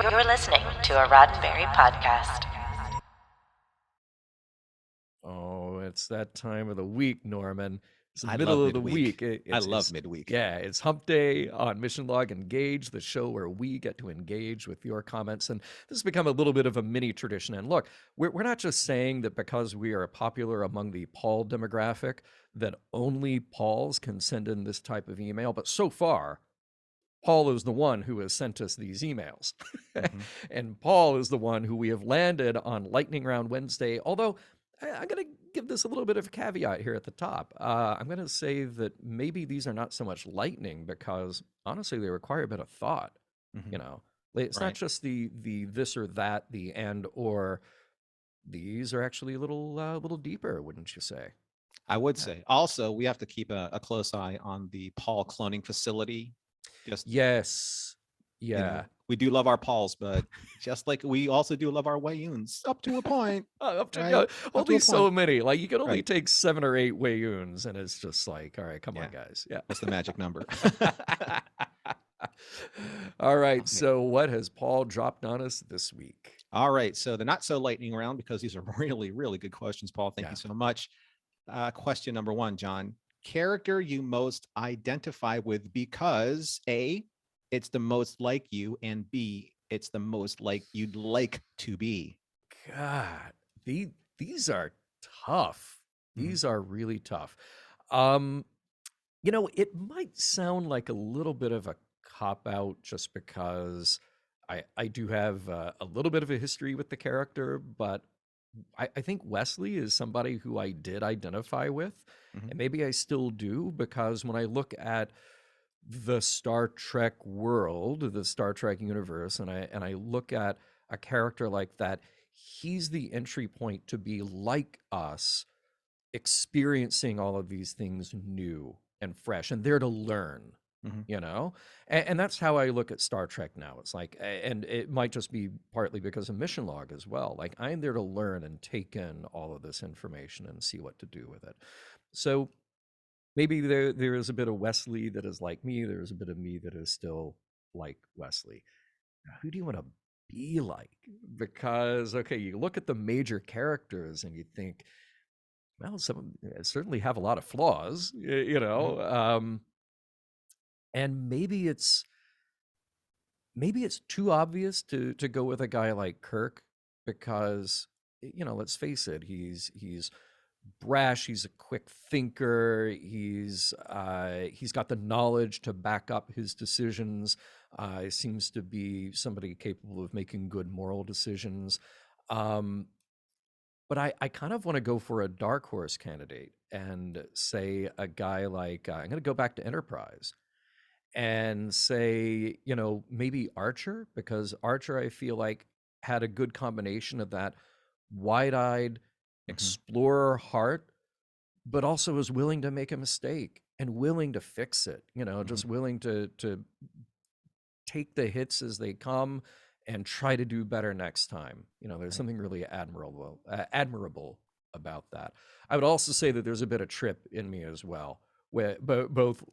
You're listening to a Roddenberry podcast. Oh, it's that time of the week, Norman. It's the I middle love of the midweek. week. I love midweek. Yeah, it's Hump Day on Mission Log Engage, the show where we get to engage with your comments. And this has become a little bit of a mini tradition. And look, we're not just saying that because we are popular among the Paul demographic, that only Pauls can send in this type of email. But so far, Paul is the one who has sent us these emails. Mhm. And Paul is the one who we have landed on Lightning Round Wednesday. Although I'm going to give this a little bit of a caveat here at the top. I'm going to say that maybe these are not so much lightning because honestly, they require a bit of thought. Mhm. You know, it's not Right. just the this or that, the and or. These are actually a little deeper, wouldn't you say? I would Yeah. say. Also, we have to keep a close eye on the Paul cloning facility. Just, Yes. Yeah. we do love our Pauls, but just like we also do love our Wayuns up to a point, Up to right? yeah, Up to only a so point. many. Like you can only Right. take 7 or 8 Wayuns, and it's just like, all right, come on, Yeah. guys. Yeah. What's the magic number? All right. Oh, man. So, what has Paul dropped on us this week? All right. So the not so lightning round, because these are really, really good questions, Paul. Thank Yeah. you so much. Question number 1, John. Character you most identify with because A, it's the most like you, and B, it's the most like you'd like to be. God, these are tough. Mhm. These are really tough. Um, it might sound like a little bit of a cop out just because I do have a little bit of a history with the character, but I think Wesley is somebody who I did identify with, Mhm. and maybe I still do because when I look at the Star Trek world, the Star Trek universe, and I look at a character like that, he's the entry point to be like us, experiencing all of these things new and fresh, and there to learn. Mhm. And that's how I look at Star Trek now. It's like, and it might just be partly because of Mission Log as well. Like I'm there to learn and take in all of this information and see what to do with it. So maybe there is a bit of Wesley that is like me. There's a bit of me that is still like Wesley. Now, who do you want to be like? Because okay, you look at the major characters and you think, well, some of them certainly have a lot of flaws, Mhm. and maybe it's too obvious to go with a guy like Kirk because let's face it, he's brash, he's a quick thinker, he's got the knowledge to back up his decisions. He seems to be somebody capable of making good moral decisions. Um, but I kind of want to go for a dark horse candidate and say a guy like I'm going to go back to Enterprise and say, maybe Archer, because Archer, I feel like, had a good combination of that wide eyed Mhm. explorer heart, but also was willing to make a mistake and willing to fix it, Mhm. just willing to take the hits as they come and try to do better next time. There's Right. something really admirable about that. I would also say that there's a bit of Trip in me as well, where both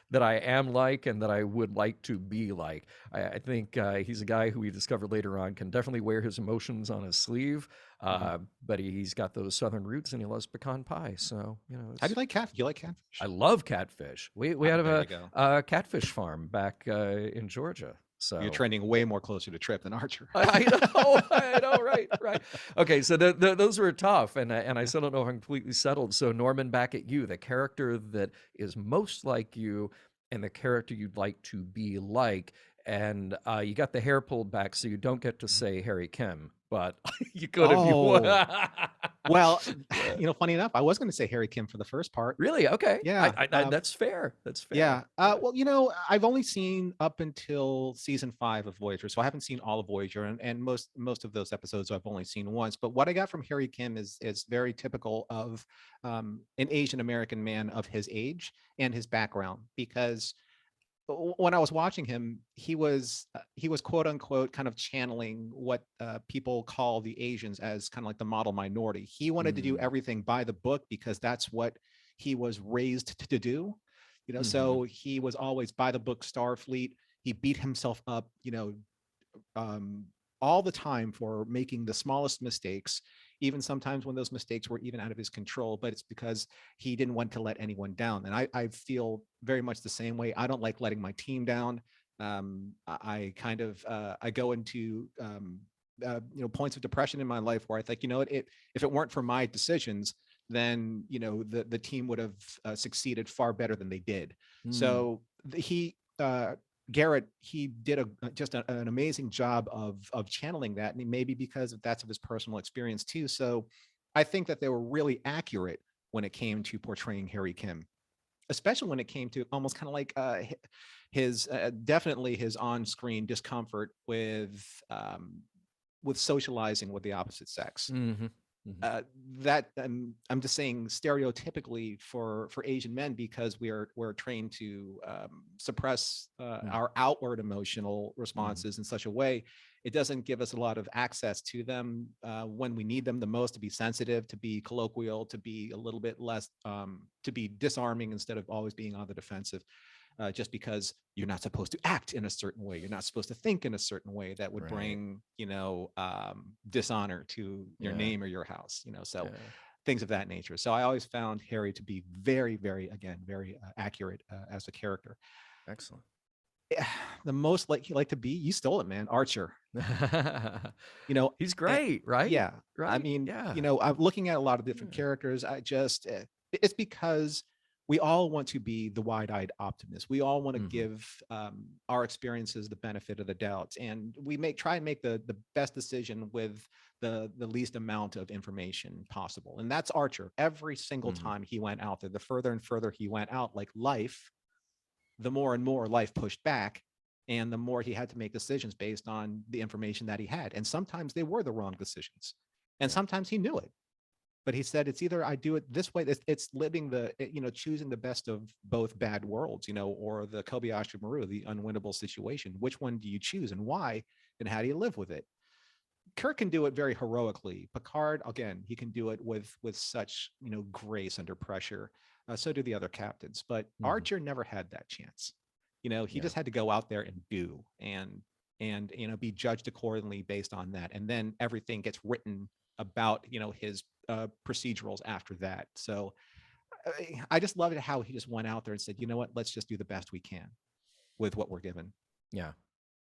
that I am like and that I would like to be like. I think he's a guy who we discover later on can definitely wear his emotions on his sleeve, Mhm. but he's got those southern roots and he loves pecan pie. So How do you it's like cat? You like catfish? I love catfish. We had There a, you go. a catfish farm back in Georgia. You're So trending way more closer to Trip than Archer. I know, right, right. Okay, so those were tough, and I Yeah. still don't know if I'm completely settled. So Norman, back at you, the character that is most like you, and the character you'd like to be like, and you got the hair pulled back, so you don't get to Mhm. say Harry Kim, but you could if you want. Oh, well, Yeah. funny enough, I was going to say Harry Kim for the first part. Really? Okay. Yeah. That's fair. That's fair. Yeah. Well, I've only seen up until season 5 of Voyager, so I haven't seen all of Voyager, and most of those episodes I've only seen once. But what I got from Harry Kim is very typical of an Asian American man of his age and his background, because when I was watching him, he was quote unquote kind of channeling what people call the Asians as kind of like the model minority. He wanted to do Mm. everything by the book because that's what he was raised to do. Hmm. So he was always by the book Starfleet. He beat himself up, um, all the time for making the smallest mistakes, even sometimes when those mistakes were even out of his control. But it's because he didn't want to let anyone down. And I feel very much the same way. I don't like letting my team down. I kind of I go into points of depression in my life where I think, if it weren't for my decisions, then the team would have succeeded far better than they did. Mm. So he Garrett, he did just an amazing job of channeling that, and maybe because that's of his personal experience too. So I think that they were really accurate when it came to portraying Harry Kim, especially when it came to almost kind of like his definitely his on-screen discomfort with socializing with the opposite sex. Mm-hmm. Mm-hmm. That I'm just saying stereotypically for Asian men, because we're trained to suppress our outward emotional responses in such a way, it doesn't give us a lot of access to them when we need them the most, to be sensitive, to be colloquial, to be a little bit less, to be disarming instead of always being on the defensive. Just because you're not supposed to act in a certain way, you're not supposed to think in a certain way that would Right. bring dishonor to your Yeah. name or your house, so Yeah. things of that nature. So I always found Harry to be very, very, again, very accurate as a character. Excellent. The most like he liked to be, you stole it, man, Archer. you know He's and, great, right? yeah, I Right? mean, Yeah. I'm looking at a lot of different Yeah. characters. It's because we all want to be the wide-eyed optimist. We all want to give our experiences the benefit of the doubt, and we try and make the best decision with the least amount of information possible. And that's Archer. Every single time he went out there, the further and further he went out, like life, the more and more life pushed back, and the more he had to make decisions based on the information that he had. And sometimes they were the wrong decisions, and Yeah. sometimes he knew it. But he said, it's either I do it this way, it's living choosing the best of both bad worlds, or the Kobayashi Maru, the unwinnable situation. Which one do you choose, and why, and how do you live with it? Kirk can do it very heroically. Picard, again, he can do it with such grace under pressure. So do the other captains, but Archer never had that chance. He Yeah. just had to go out there and do, and be judged accordingly based on that, and then everything gets written about his procedurals after that. So I just love it how he just went out there and said, you know what, let's just do the best we can with what we're given. Yeah.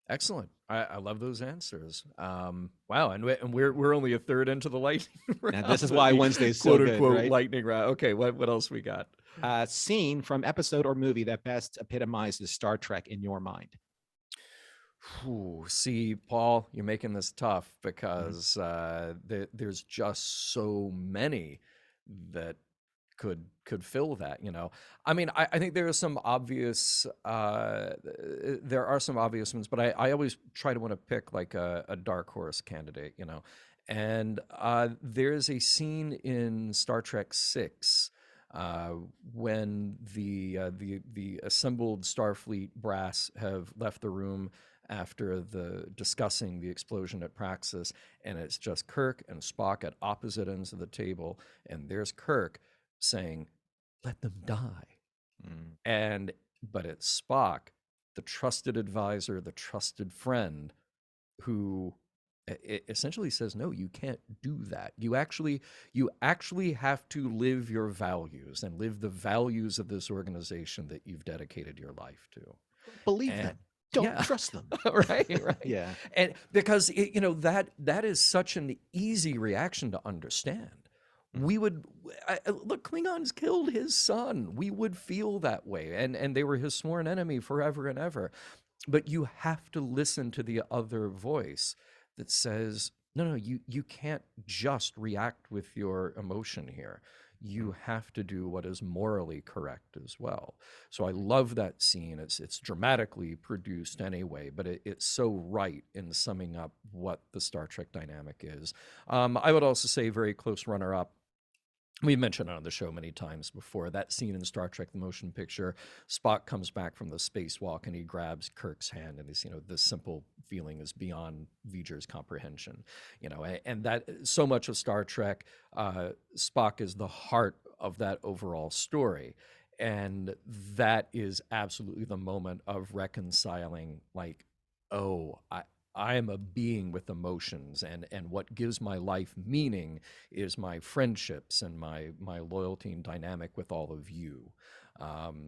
Excellent. I love those answers. Wow, and we're only a third into the lightning Now this round, is why the Wednesday's so quote good, unquote right? lightning round. Okay, what else we got? Scene from episode or movie that best epitomizes Star Trek in your mind. Ooh, see, Paul, you're making this tough because there's just so many that could fill that. I mean, I think there are some obvious there are some obvious ones, but I always try to want to pick like a dark horse candidate. And there's a scene in Star Trek 6 when the assembled Starfleet brass have left the room after discussing the explosion at Praxis, and it's just Kirk and Spock at opposite ends of the table, and there's Kirk saying, "Let them die," but it's Spock, the trusted advisor, the trusted friend, who essentially says, no, you can't do that. You actually have to live your values and live the values of this organization that you've dedicated your life to. Believe And them. Don't yeah, trust them. right. Yeah. And because that is such an easy reaction to understand. We would look, Klingons killed his son. We would feel that way, and they were his sworn enemy forever and ever. But you have to listen to the other voice that says, no, you can't just react with your emotion here. You have to do what is morally correct as well. So I love that scene. It's dramatically produced anyway, but it's so right in summing up what the Star Trek dynamic is. I would also say very close runner-up. We mentioned it on the show many times before, that scene in Star Trek the Motion Picture. Spock comes back from the spacewalk and he grabs Kirk's hand, and this simple feeling is beyond V'ger's comprehension. And that so much of Star Trek, Spock is the heart of that overall story. And that is absolutely the moment of reconciling, like, oh, I am a being with emotions, and what gives my life meaning is my friendships and my loyalty and dynamic with all of you.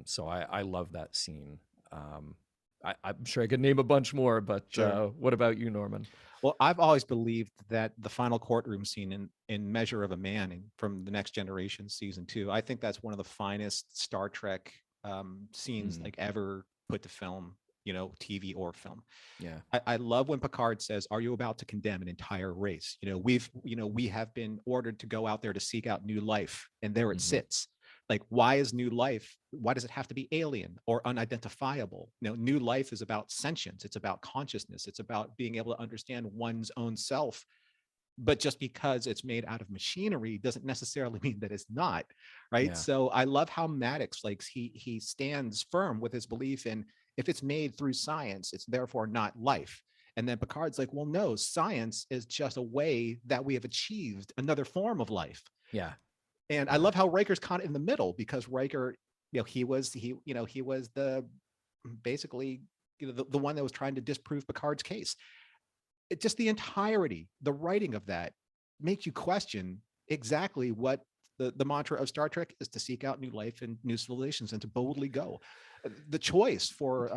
So I love that scene. I'm sure I could name a bunch more, but Sure. what about you, Norman? Well, I've always believed that the final courtroom scene in Measure of a Man from the Next Generation season 2, I think that's one of the finest Star Trek scenes Mm, like ever put to film, TV or film. yeah. I love when Picard says, "Are you about to condemn an entire race? We have been ordered to go out there to seek out new life, and there it Hmm. sits. Like, why is new life? Why does it have to be alien or unidentifiable? New life is about sentience. It's about consciousness. It's about being able to understand one's own self. But just because it's made out of machinery doesn't necessarily mean that it's not, right? Yeah. So I love how Maddox, like, he stands firm with his belief in, if it's made through science, it's therefore not life. And then Picard's like, well, no, science is just a way that we have achieved another form of life. Yeah. And I Yeah. love how Riker's kind of in the middle, because Riker, he was the basically, the one that was trying to disprove Picard's case. It just, the entirety, the writing of that makes you question exactly what the mantra of Star Trek is: to seek out new life and new civilizations and to boldly go. The choice for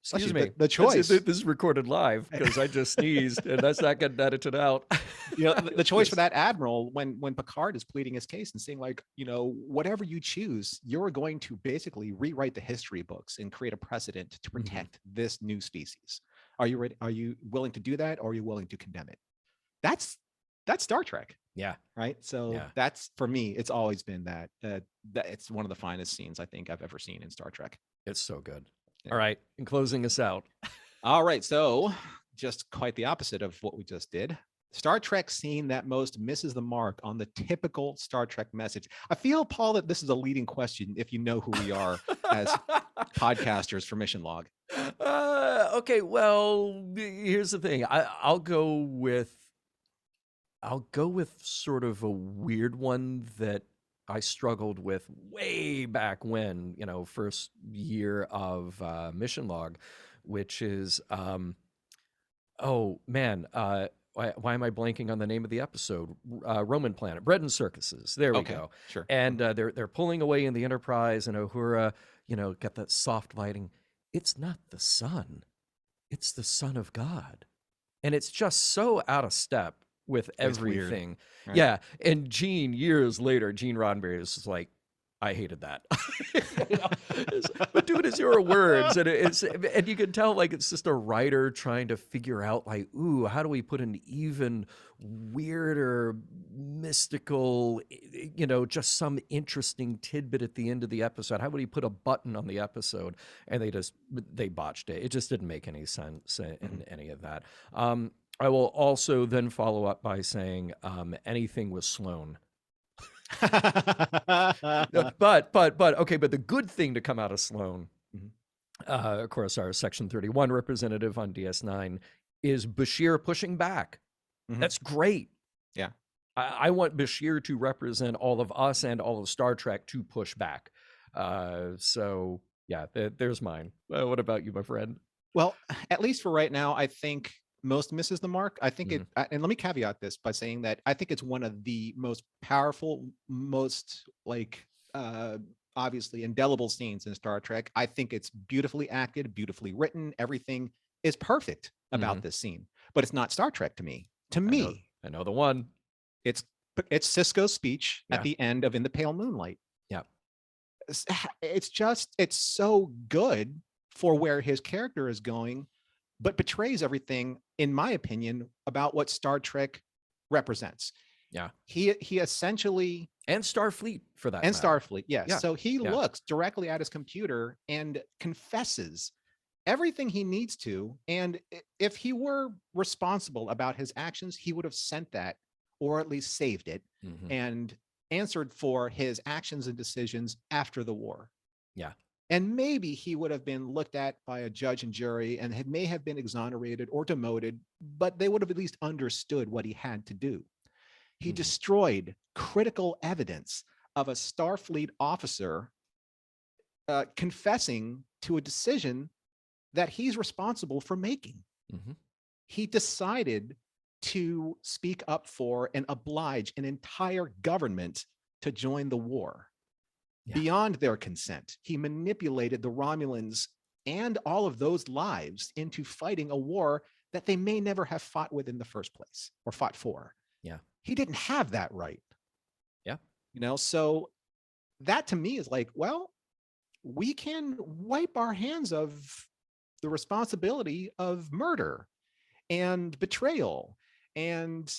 Excuse the, me. the choice, This is recorded live because I just sneezed, and that's not getting edited out. the choice for that admiral, when Picard is pleading his case and saying, like, whatever you choose, you're going to basically rewrite the history books and create a precedent to Mhm. protect this new species. Are you ready? Are you willing to do that, or are you willing to condemn it? That's Star Trek, Yeah. right? So Yeah. that's, for me, it's always been that it's one of the finest scenes I think I've ever seen in Star Trek. It's so good. Yeah. All right. In closing us out. All right, so just quite the opposite of what we just did. Star Trek scene that most misses the mark on the typical Star Trek message. I feel, Paul, that this is a leading question if you know who we are as podcasters for Mission Log. Okay, well, here's the thing. I'll go with sort of a weird one that I struggled with way back when, first year of Mission Log, which is oh man, why am I blanking on the name of the episode? Roman Planet, Bread and Circuses. There we Okay, go. sure. And they're pulling away in the Enterprise, and Uhura, got that soft lighting. It's not the sun; it's the Son of God, and it's just so out of step with It's weird, everything. right? Yeah, and years later, Gene Roddenberry is just like, I hated that. But dude, it's your words, and and you can tell like it's just a writer trying to figure out like, ooh, how do we put an even weirder, mystical, just some interesting tidbit at the end of the episode? How would he put a button on the episode? And they botched it. It just didn't make any sense Mhm. in any of that. I will also then follow up by saying anything with Sloane. But okay, but the good thing to come out of Sloane, Mhm. of course, our Section 31 representative on DS9 is Bashir pushing back. Mhm. That's great. Yeah. I want Bashir to represent all of us and all of Star Trek to push back. So yeah, there's mine. What about you, my friend? Well, at least for right now, I think most misses the mark. I think Mhm. and let me caveat this by saying that I think it's one of the most powerful, most like obviously indelible scenes in Star Trek. I think it's beautifully acted, beautifully written. Everything is perfect about Mhm. this scene, but it's not Star Trek to me. To I know, me, I know the one. it's it's Cisco's speech at Yeah, the end of In the Pale Moonlight. yeah. It's so good for where his character is going, but betrays everything, in my opinion, about what Star Trek represents. Yeah. He essentially, And Starfleet for that and matter. Starfleet, yes. Yeah. So he Yeah. looks directly at his computer and confesses everything he needs to. And if he were responsible about his actions, he would have sent that, or at least saved it, Hmm. and answered for his actions and decisions after the war. Yeah. And maybe he would have been looked at by a judge and jury and may have been exonerated or demoted, but they would have at least understood what he had to do. He Hmm. destroyed critical evidence of a Starfleet officer confessing to a decision that he's responsible for making. Hmm. he decided to speak up for and oblige an entire government to join the war beyond their consent. He manipulated the Romulans and all of those lives into fighting a war that they may never have fought with in the first place or fought for. Yeah. He didn't have that right. Yeah. So that to me is like, well, we can wipe our hands of the responsibility of murder and betrayal and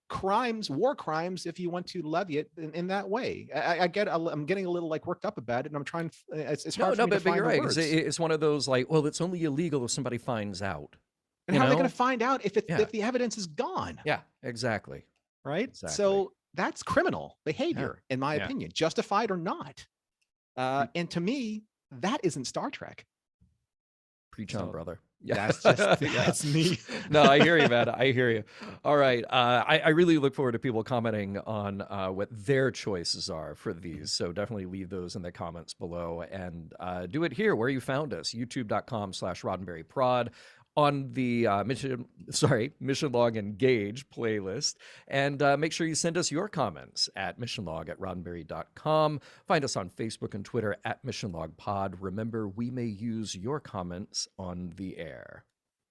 crimes, war crimes, if you want to levy it in that way. I'm getting a little like worked up about it, and I'm trying. It's hard for me to find you're the right. words. It's one of those like, well, it's only illegal if somebody finds out. And how are they going to find out if the evidence is gone? Yeah, exactly. Right. Exactly. So that's criminal behavior, in my opinion, justified or not. And to me, that isn't Star Trek. Preach on, brother. Yeah, that's me. No, I hear you, man. I hear you. All right. I really look forward to people commenting on what their choices are for these. So definitely leave those in the comments below, and do it here where you found us, youtube.com/RoddenberryProd, on the Mission Log Engage playlist. And make sure you send us your comments at missionlog@roddenberry.com. Find us on Facebook and Twitter at MissionLogPod. Remember, we may use your comments on the air.